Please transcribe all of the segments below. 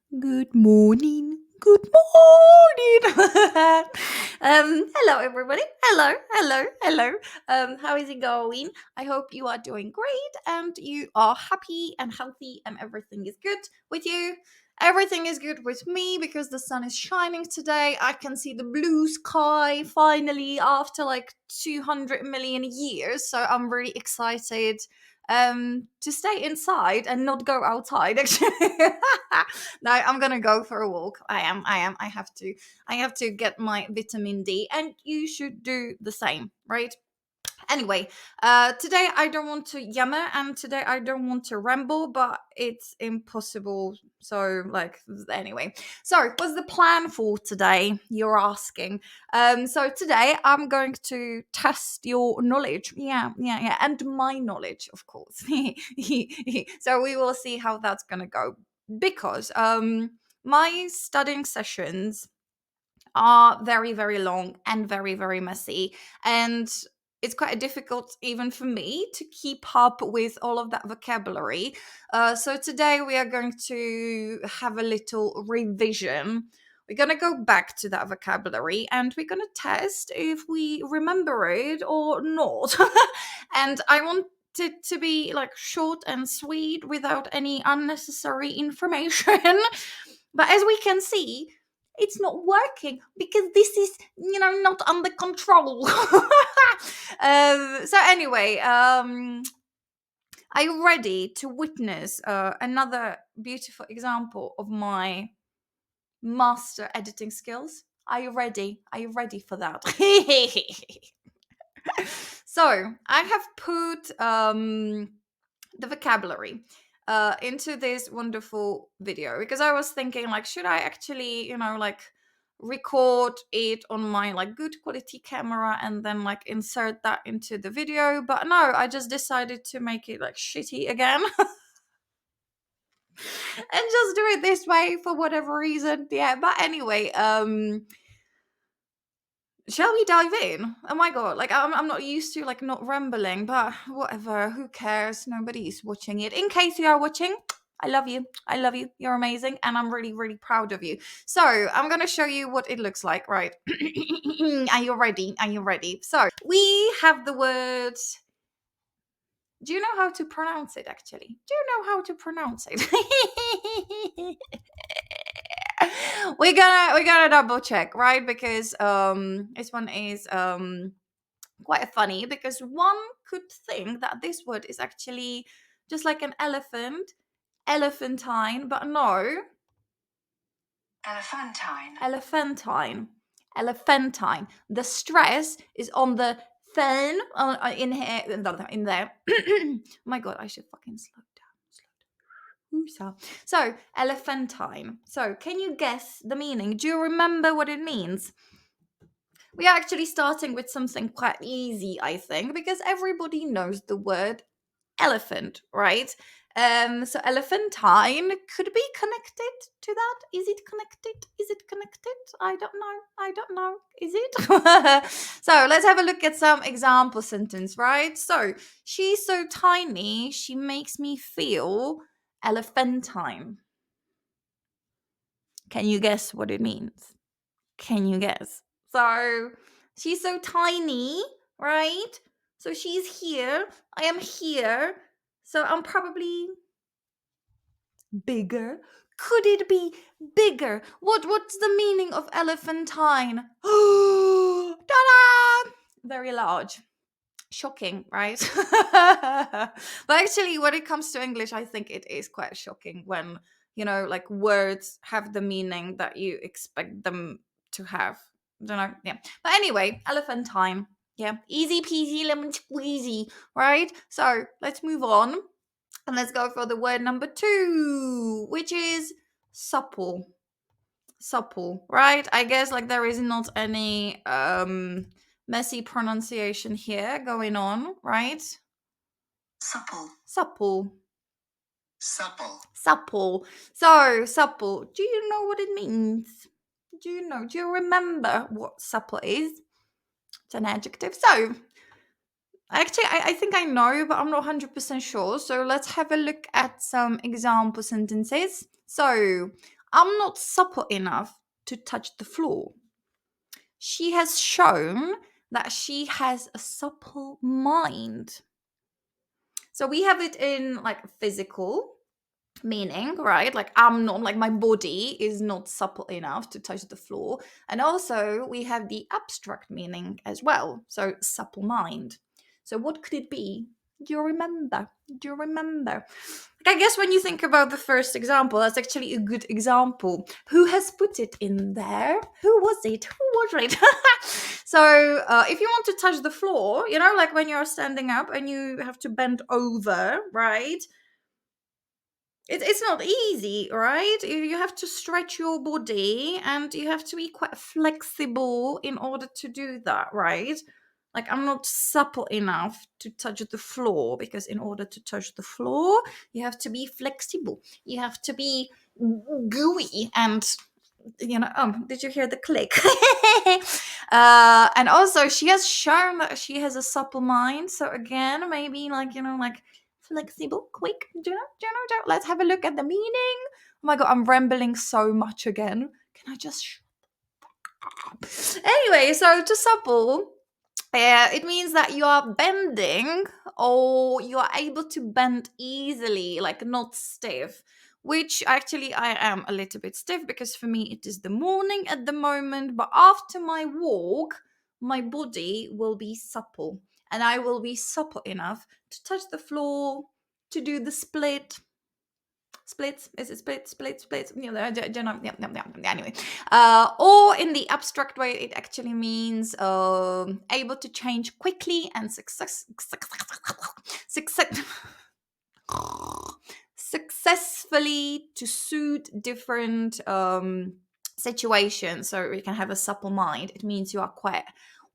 Good morning. Good morning. Hello, everybody. Hello. How is it going? I hope you are doing great and you are happy and healthy and everything is good with you. Everything is good with me because the sun is shining today. I can see the blue sky finally after like 200 million years. So I'm really excited to stay inside and not go outside actually. No, I'm gonna go for a walk. I have to get my vitamin D and you should do the same, right? Anyway, today I don't want to yammer and today I don't want to ramble, but it's impossible. So, anyway. So, what's the plan for today? You're asking. So today I'm going to test your knowledge. Yeah. And my knowledge, of course. So, we will see how that's going to go. Because my studying sessions are very, very long and very, very messy. And it's quite difficult even for me to keep up with all of that vocabulary. So today we are going to have a little revision. We're going to go back to that vocabulary and we're going to test if we remember it or not. And I want it to be like short and sweet without any unnecessary information. But as we can see, it's not working because this is not under control. So anyway, are you ready to witness another beautiful example of my master editing skills? Are you ready for that? So I have put the vocabulary into this wonderful video because I was thinking, like, should I actually record it on my good quality camera and then insert that into the video? But no, I just decided to make it shitty again. And just do it this way for whatever reason. Yeah, but anyway, shall we dive in? Oh my god, I'm not used to not rambling, but whatever, who cares? Nobody's watching it. In case you are watching, I love you. You're amazing and I'm really, really proud of you. So I'm gonna show you what it looks like, right? Are you ready? So we have the word. Do you know how to pronounce it actually? We're gonna double check, right? Because this one is quite funny because one could think that this word is actually just like an elephant, elephantine, but no. Elephantine. The stress is on the fen in here, in there. Oh my god, I should fucking slow down. So, elephantine. So, can you guess the meaning? Do you remember what it means? We are actually starting with something quite easy, I think, because everybody knows the word elephant, right? So elephantine could be connected to that. Is it connected? I don't know. Is it? So let's have a look at some example sentence, right? So she's so tiny, she makes me feel elephantine. Can you guess what it means? Can you guess? So she's so tiny, right? So she's here. I am here. So I'm probably bigger. Could it be bigger? What's the meaning of elephantine? Ta-da! Very large. Shocking, right? But actually, when it comes to English, I think it is quite shocking when words have the meaning that you expect them to have. Don't know. Yeah. But anyway, elephantine. Yeah. Easy peasy lemon squeezy, right? So let's move on. And let's go for the word number 2, which is supple. Supple, right? I guess there is not any messy pronunciation here going on, right? Supple. So, supple. Do you know what it means? Do you remember what supple is? It's an adjective. So, actually, I think I know, but I'm not 100% sure. So let's have a look at some example sentences. So, I'm not supple enough to touch the floor. She has shown that she has a supple mind. So we have it in like physical meaning, right? Like I'm not, like my body is not supple enough to touch the floor. And also we have the abstract meaning as well. So supple mind. So what could it be? Do you remember? Do you remember? Like, I guess when you think about the first example, that's actually a good example. Who has put it in there? Who was it? Who was it? So if you want to touch the floor, you know, like when you're standing up and you have to bend over, right? It's not easy, right? You have to stretch your body and you have to be quite flexible in order to do that, right? Like, I'm not supple enough to touch the floor because in order to touch the floor, you have to be flexible. You have to be gooey and, you know, did you hear the click? And also, she has shown that she has a supple mind. So, again, maybe like, you know, like flexible, quick, let's have a look at the meaning. Oh my god, I'm rambling so much again. Can I just anyway, so to supple, it means that you are bending or you are able to bend easily, like not stiff, which actually I am a little bit stiff because for me it is the morning at the moment, but after my walk my body will be supple and I will be supple enough to touch the floor, to do the splits, is it splits, you know, anyway. Or in the abstract way it actually means able to change quickly and successfully to suit different situations. So you can have a supple mind. It means you are quite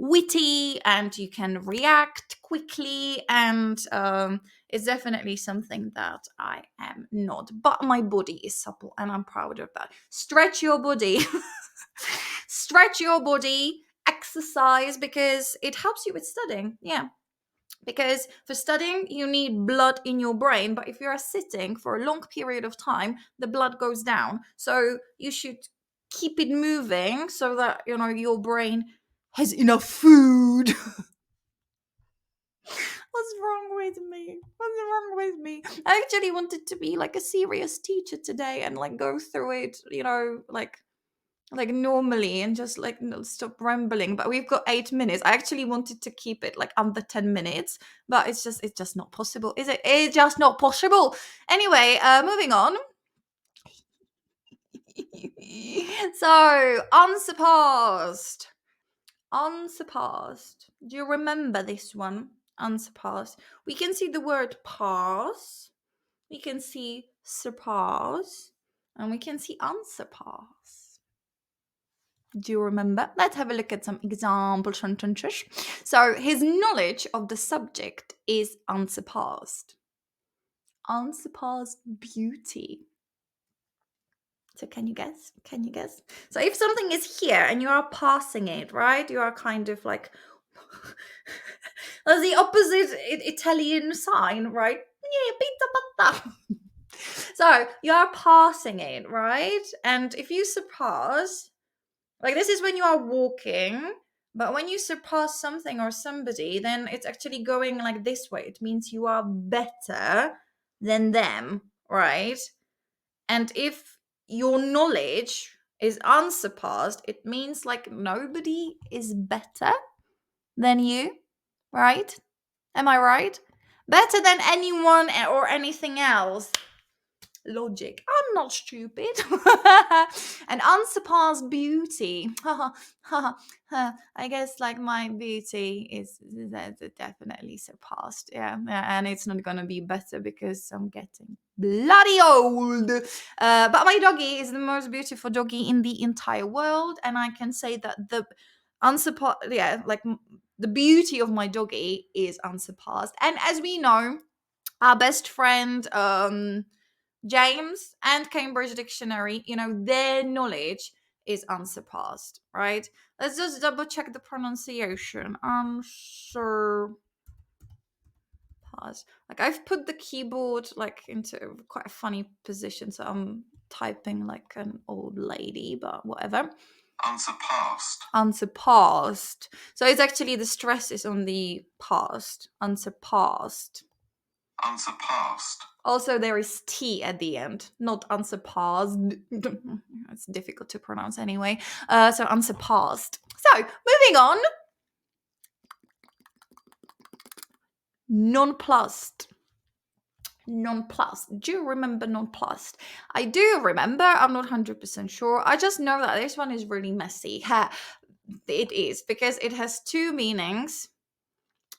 witty and you can react quickly, and it's definitely something that I am not. But my body is supple and I'm proud of that. Stretch your body. Stretch your body, exercise, because it helps you with studying. Yeah. Because for studying, you need blood in your brain. But if you are sitting for a long period of time, the blood goes down. So you should keep it moving so that, you know, your brain has enough food. What's wrong with me? What's wrong with me? I actually wanted to be like a serious teacher today and like go through it, you know, like normally and just like stop rambling, but we've got 8 minutes. I actually wanted to keep it like under 10 minutes, but it's just not possible, is it? It's just not possible. Anyway, moving on. So unsurpassed, do you remember this one? Unsurpassed. We can see the word pass, we can see surpass, and we can see unsurpassed. Do you remember? Let's have a look at some example sentences. So, his knowledge of the subject is unsurpassed. Unsurpassed beauty. So, can you guess? Can you guess? So, if something is here and you are passing it, right? You are kind of like that's the opposite Italian sign, right? Yeah, pizza pasta. So, you are passing it, right? And if you surpass, like this is when you are walking, but when you surpass something or somebody, then it's actually going like this way. It means you are better than them, right? And if your knowledge is unsurpassed, it means like nobody is better than you, right? Am I right? Better than anyone or anything else. Logic. I'm not stupid. An unsurpassed beauty. I guess like my beauty is definitely surpassed. Yeah, and it's not gonna be better because I'm getting bloody old. But my doggy is the most beautiful doggy in the entire world, and I can say that the unsurpassed, yeah, like the beauty of my doggy is unsurpassed. And as we know, our best friend, James and Cambridge Dictionary, you know, their knowledge is unsurpassed, right? Let's just double check the pronunciation. Unsurpassed. Like I've put the keyboard like into quite a funny position, so I'm typing like an old lady, but whatever. Unsurpassed. Unsurpassed. So it's actually the stress is on the past. Unsurpassed. Unsurpassed. Also, there is T at the end, not unsurpassed. It's difficult to pronounce anyway. So unsurpassed. So moving on. Nonplussed. Nonplussed. Do you remember nonplussed? I do remember. I'm not 100% sure. I just know that this one is really messy. It is, because it has two meanings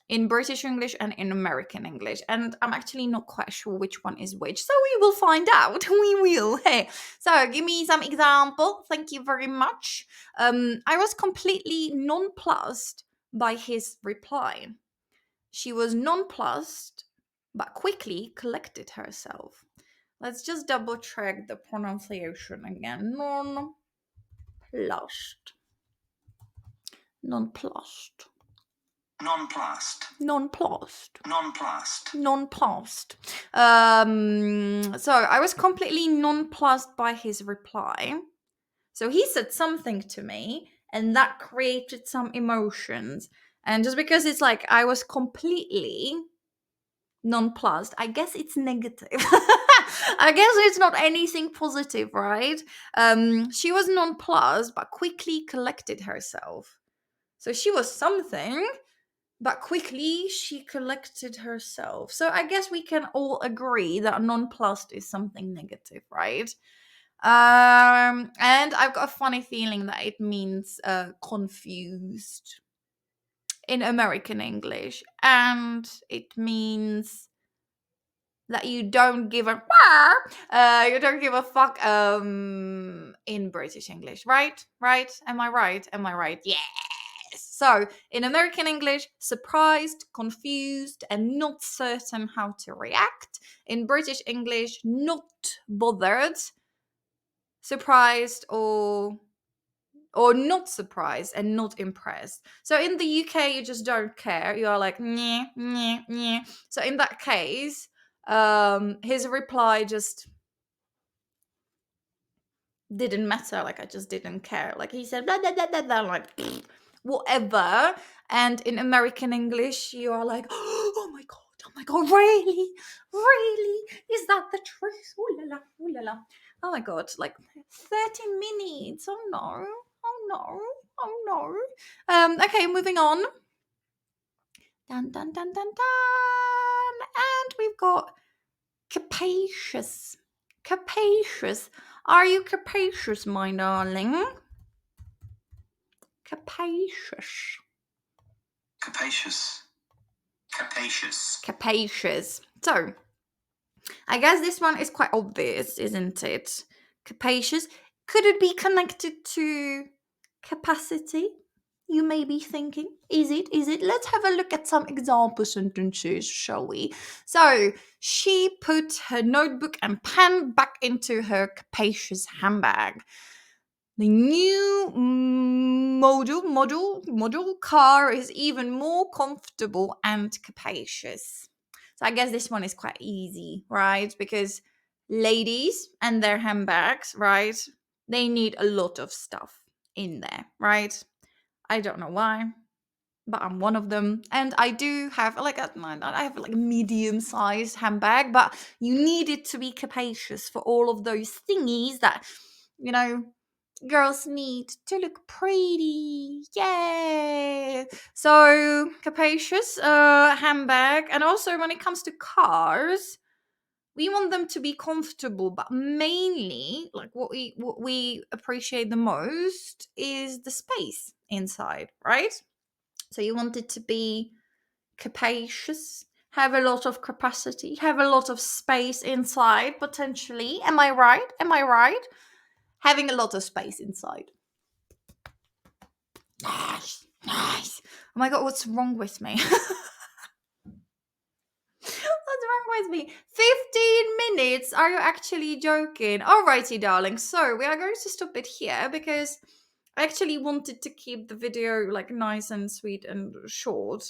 in British English and in American English. And I'm actually not quite sure which one is which. So we will find out. We will. Hey. So give me some example. Thank you very much. I was completely nonplussed by his reply. She was nonplussed, but quickly collected herself. Let's just double check the pronunciation again. Nonplussed. Nonplussed. Nonplussed. Nonplussed. Nonplussed. Nonplussed. So I was completely nonplussed by his reply. So he said something to me, and that created some emotions. And just because it's like I was completely nonplussed, I guess it's negative. I guess it's not anything positive, right? She was nonplussed, but quickly collected herself. So she was something, but quickly she collected herself. So I guess we can all agree that nonplussed is something negative, right? And I've got a funny feeling that it means confused in American English, and it means that you don't give a fuck in British English, right? Am I right? Yes. So in American English, surprised, confused, and not certain how to react. In British English, not bothered, surprised, or not surprised and not impressed. So in the UK, you just don't care. You are like, nyeh, nyeh, nyeh. So in that case, his reply just didn't matter. Like, I just didn't care. Like, he said blah blah blah blah blah, like whatever. And in American English, you are like, oh my god, really, is that the truth? Ooh la la, ooh la la. Oh my god, like 30 minutes. Oh no, okay, moving on. Dun dun dun dun dun. And we've got capacious. Capacious. Are you capacious, my darling? Capacious. Capacious. Capacious. Capacious. So, I guess this one is quite obvious, isn't it? Capacious. Could it be connected to capacity? You may be thinking, is it? Let's have a look at some example sentences, shall we? So, she put her notebook and pen back into her capacious handbag. The new model car is even more comfortable and capacious. So I guess this one is quite easy, right? Because ladies and their handbags, right? They need a lot of stuff in there, right? I don't know why, but I'm one of them. And I do have I have like a medium-sized handbag, but you need it to be capacious for all of those thingies that, girls need to look pretty. Yay! So capacious handbag. And also when it comes to cars, we want them to be comfortable, but mainly like what we appreciate the most is the space inside, right? So you want it to be capacious, have a lot of capacity, have a lot of space inside potentially. Am I right? Having a lot of space inside. Nice. Oh my god, what's wrong with me? What's wrong with me? 15 minutes? Are you actually joking? Alrighty, darling. So we are going to stop it here because I actually wanted to keep the video like nice and sweet and short.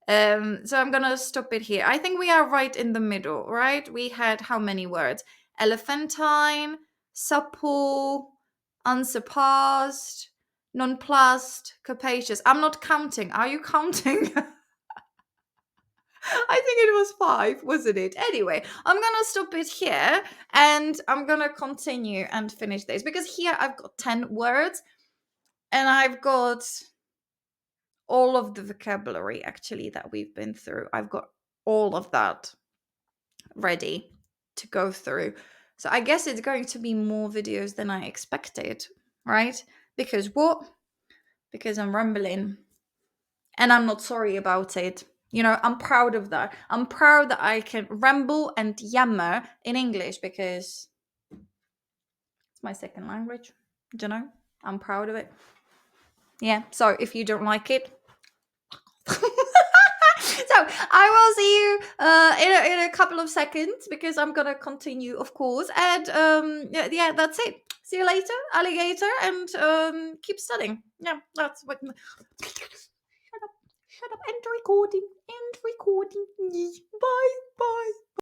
So I'm gonna stop it here. I think we are right in the middle, right? We had how many words? Elephantine, supple, unsurpassed, nonplussed, capacious. I'm not counting. Are you counting? I think it was 5, wasn't it? Anyway, I'm gonna stop it here and I'm gonna continue and finish this because here I've got 10 words and I've got all of the vocabulary actually that we've been through. I've got all of that ready to go through. So I guess it's going to be more videos than I expected, right? Because what? Because I'm rambling and I'm not sorry about it. You know, I'm proud of that. I'm proud that I can ramble and yammer in English because it's my second language. Do you know? I'm proud of it. Yeah. So if you don't like it, so I will see you in a couple of seconds because I'm gonna continue, of course. And yeah, that's it. See you later, alligator, and keep studying. Yeah, that's what. Shut up, end recording, end recording. Bye, bye.